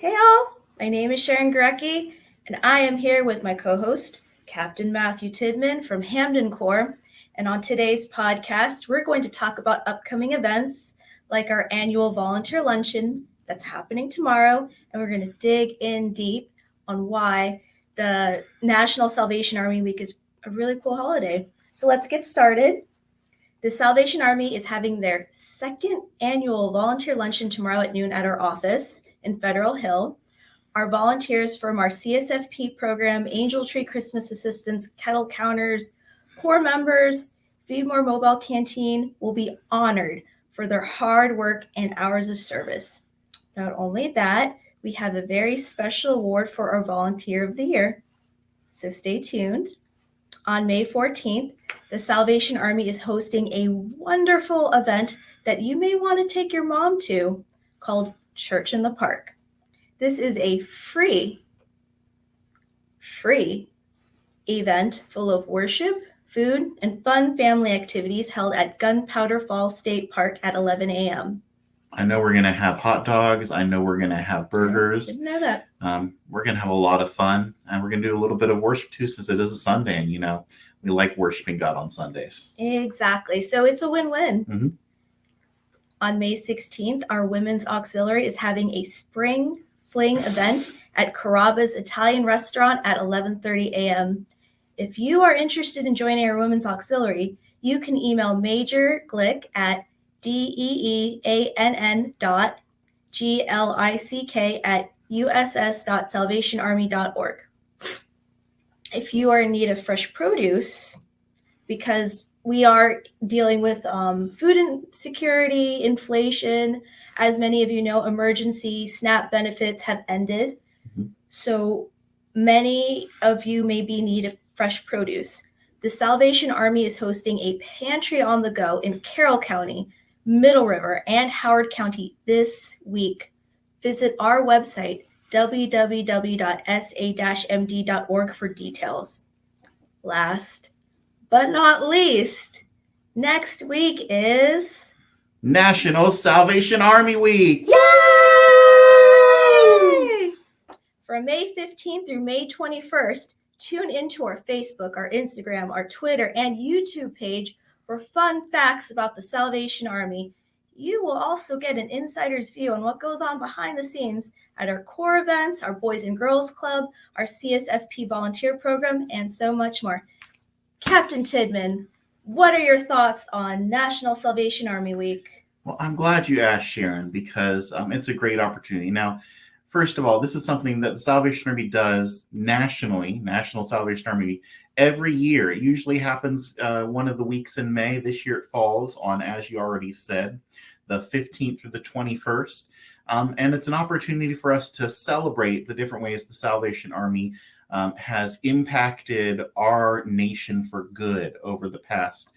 Hey all, my name is Sherryn Gaworecki, and I am here with my co-host, Captain Matthew Tidman from Hampden Corps. And on today's podcast, we're going to talk about upcoming events like our annual Volunteer Luncheon that's happening tomorrow, and we're going to dig in deep on why the National Salvation Army Week is a really cool holiday. So let's get started. The Salvation Army is having their second annual Volunteer Luncheon tomorrow at noon at our office in Federal Hill. Our volunteers from our CSFP program, Angel Tree Christmas Assistants, Kettle Counters, Corps members, Feed More Mobile Canteen will be honored for their hard work and hours of service. Not only that, we have a very special award for our Volunteer of the Year. So stay tuned. On May 14th, the Salvation Army is hosting a wonderful event that you may want to take your mom to called Church in the Park. This is a free event full of worship, food, and fun family activities held at Gunpowder Falls State Park at 11 a.m. I know we're going to have hot dogs. I know we're going to have burgers. Didn't know that. We're going to have a lot of fun. And we're going to do a little bit of worship too, since it is a Sunday. And, we like worshiping God on Sundays. Exactly. So it's a win-win. Mm-hmm. On May 16th, our Women's Auxiliary is having a spring fling event at Carrabba's Italian Restaurant at 11:30 a.m. If you are interested in joining our Women's Auxiliary, you can email Major Glick at deeann.glick@uss.salvationarmy.org. If you are in need of fresh produce, because we are dealing with food insecurity, inflation. As many of you know, emergency SNAP benefits have ended. Mm-hmm. So many of you may be in need of fresh produce. The Salvation Army is hosting a pantry on the go in Carroll County, Middle River, and Howard County this week. Visit our website, www.sa-md.org for details. Last but not least, next week is National Salvation Army Week. Yay! From May 15th through May 21st, tune into our Facebook, our Instagram, our Twitter, and YouTube page for fun facts about the Salvation Army. You will also get an insider's view on what goes on behind the scenes at our Corps events, our Boys and Girls Club, our CSFP volunteer program, and so much more. Captain Tidman, what are your thoughts on National Salvation Army Week? Well, I'm glad you asked, Sherryn, because it's a great opportunity. Now, first of all, this is something that the Salvation Army does nationally, National Salvation Army Week, every year. It usually happens one of the weeks in May. This year it falls on, as you already said, the 15th through the 21st. And it's an opportunity for us to celebrate the different ways the Salvation Army has impacted our nation for good over the past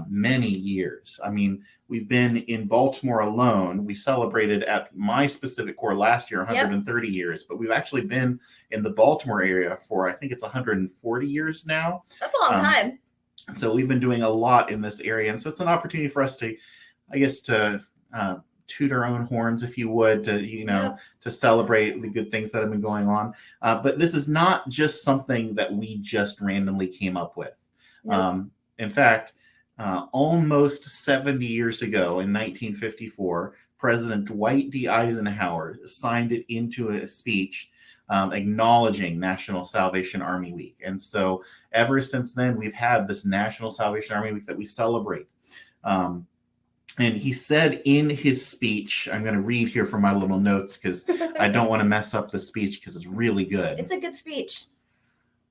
many years. I mean, we've been in Baltimore alone. We celebrated at my specific corps last year 130 years, but we've actually been in the Baltimore area for, I think it's 140 years now. That's a long time. So we've been doing a lot in this area. And so it's an opportunity for us to, I guess, to toot our own horns, if you would, to celebrate the good things that have been going on. But this is not just something that we just randomly came up with. Nope. In fact, almost 70 years ago in 1954, President Dwight D. Eisenhower signed it into a speech acknowledging National Salvation Army Week. And so ever since then, we've had this National Salvation Army Week that we celebrate. And he said in his speech, I'm going to read here from my little notes because I don't want to mess up the speech because it's really good. It's a good speech.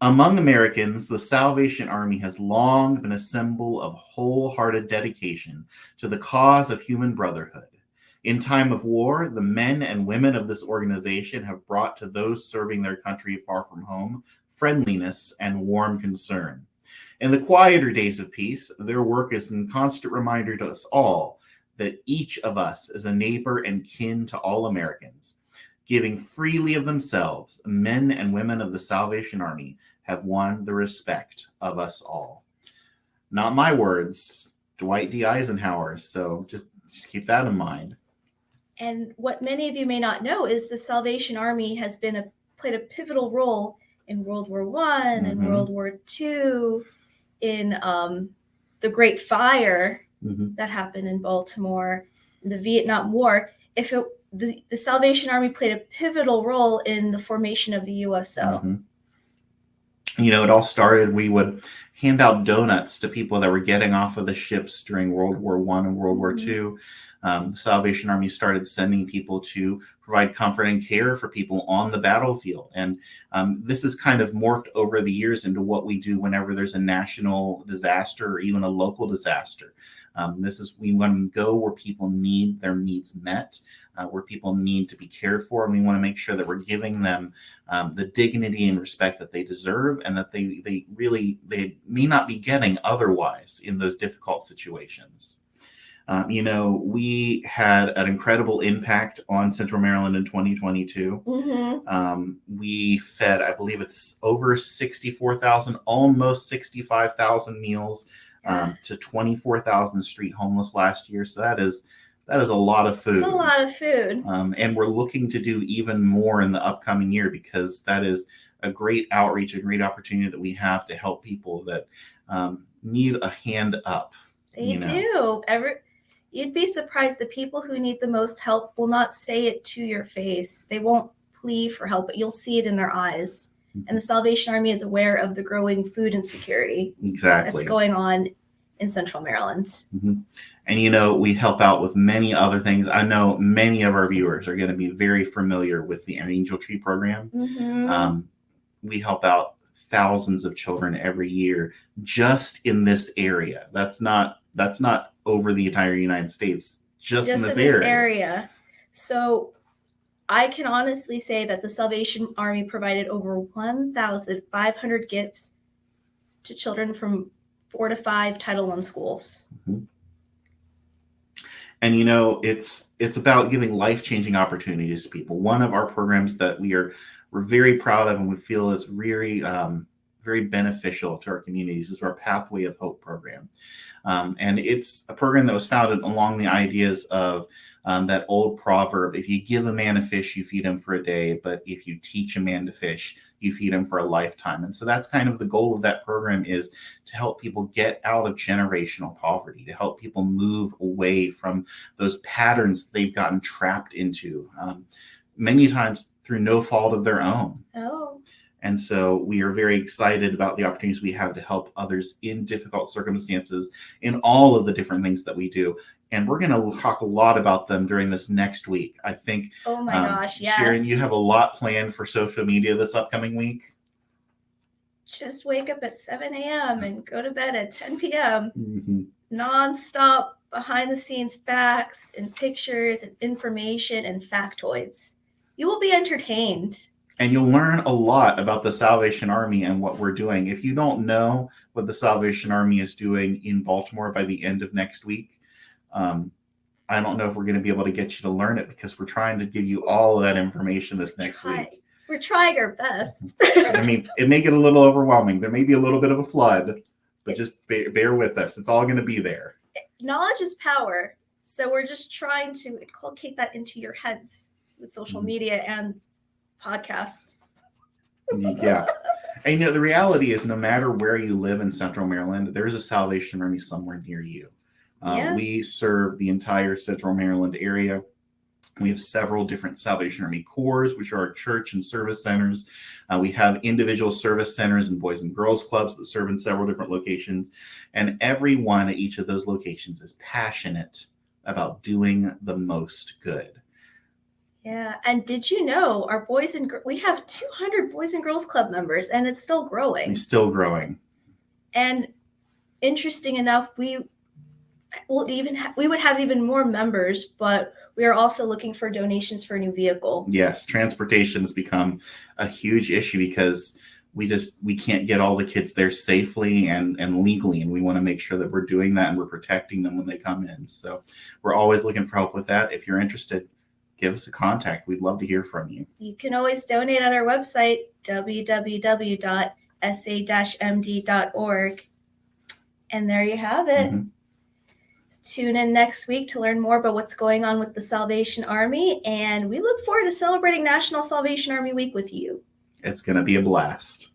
Among Americans, the Salvation Army has long been a symbol of wholehearted dedication to the cause of human brotherhood. In time of war, the men and women of this organization have brought to those serving their country far from home friendliness and warm concern. In the quieter days of peace, their work has been a constant reminder to us all that each of us is a neighbor and kin to all Americans. Giving freely of themselves, men and women of the Salvation Army have won the respect of us all. Not my words, Dwight D. Eisenhower, so just keep that in mind. And what many of you may not know is the Salvation Army has played a pivotal role in World War I and World War II, in the Great Fire that happened in Baltimore, in the Vietnam War. The Salvation Army played a pivotal role in the formation of the USO. You know, it all started, we would hand out donuts to people that were getting off of the ships during World War I and World War II. The Salvation Army started sending people to provide comfort and care for people on the battlefield. And this has kind of morphed over the years into what we do whenever there's a national disaster or even a local disaster. We want to go where people need their needs met, where people need to be cared for, and we want to make sure that we're giving them the dignity and respect that they deserve, and that they may not be getting otherwise in those difficult situations. You know, we had an incredible impact on Central Maryland in 2022. We fed, I believe it's over 64,000, almost 65,000 meals to 24,000 street homeless last year. So that is a lot of food. It's a lot of food. And we're looking to do even more in the upcoming year, because that is a great outreach, a great opportunity that we have to help people that need a hand up. They do. You'd be surprised. The people who need the most help will not say it to your face. They won't plead for help, but you'll see it in their eyes. And the Salvation Army is aware of the growing food insecurity that's going on in Central Maryland. And, you know, we help out with many other things. I know many of our viewers are going to be very familiar with the Angel Tree program. We help out thousands of children every year just in this area. That's not over the entire United States, just in this area. So I can honestly say that the Salvation Army provided over 1,500 gifts to children from 4 to 5 Title I schools. And, you know, it's about giving life-changing opportunities to people. One of our programs that we're very proud of and we feel is very beneficial to our communities is our Pathway of Hope program. And it's a program that was founded along the ideas of that old proverb, if you give a man a fish, you feed him for a day, but if you teach a man to fish, you feed him for a lifetime. And so that's kind of the goal of that program, is to help people get out of generational poverty, to help people move away from those patterns they've gotten trapped into, many times through no fault of their own. And so we are very excited about the opportunities we have to help others in difficult circumstances in all of the different things that we do. And we're going to talk a lot about them during this next week. I think, oh my gosh, yes. Sherryn, you have a lot planned for social media this upcoming week. Just wake up at 7 a.m. and go to bed at 10 p.m. Nonstop behind the scenes facts and pictures and information and factoids. You will be entertained. And you'll learn a lot about the Salvation Army and what we're doing. If you don't know what the Salvation Army is doing in Baltimore by the end of next week, I don't know if we're going to be able to get you to learn it, because we're trying to give you all of that information this next week. We're trying our best. I mean, it may get a little overwhelming. There may be a little bit of a flood, but just bear with us. It's all going to be there. Knowledge is power. So we're just trying to inculcate that into your heads with social media and podcasts. Yeah. And, you know, the reality is, no matter where you live in Central Maryland, there's a Salvation Army somewhere near you. We serve the entire Central Maryland area. We have several different Salvation Army Corps, which are our church and service centers. We have individual service centers and boys and girls clubs that serve in several different locations. And everyone at each of those locations is passionate about doing the most good. Yeah. And did you know we have 200 Boys and Girls Club members, and it's still growing. It's still growing. And interesting enough, we would have even more members, but we are also looking for donations for a new vehicle. Yes, transportation has become a huge issue, because we can't get all the kids there safely and legally, and we want to make sure that we're doing that and we're protecting them when they come in. So we're always looking for help with that. If you're interested, give us a contact. We'd love to hear from you. You can always donate at our website, www.sa-md.org. And there you have it. Tune in next week to learn more about what's going on with the Salvation Army, and we look forward to celebrating National Salvation Army Week with you. It's going to be a blast.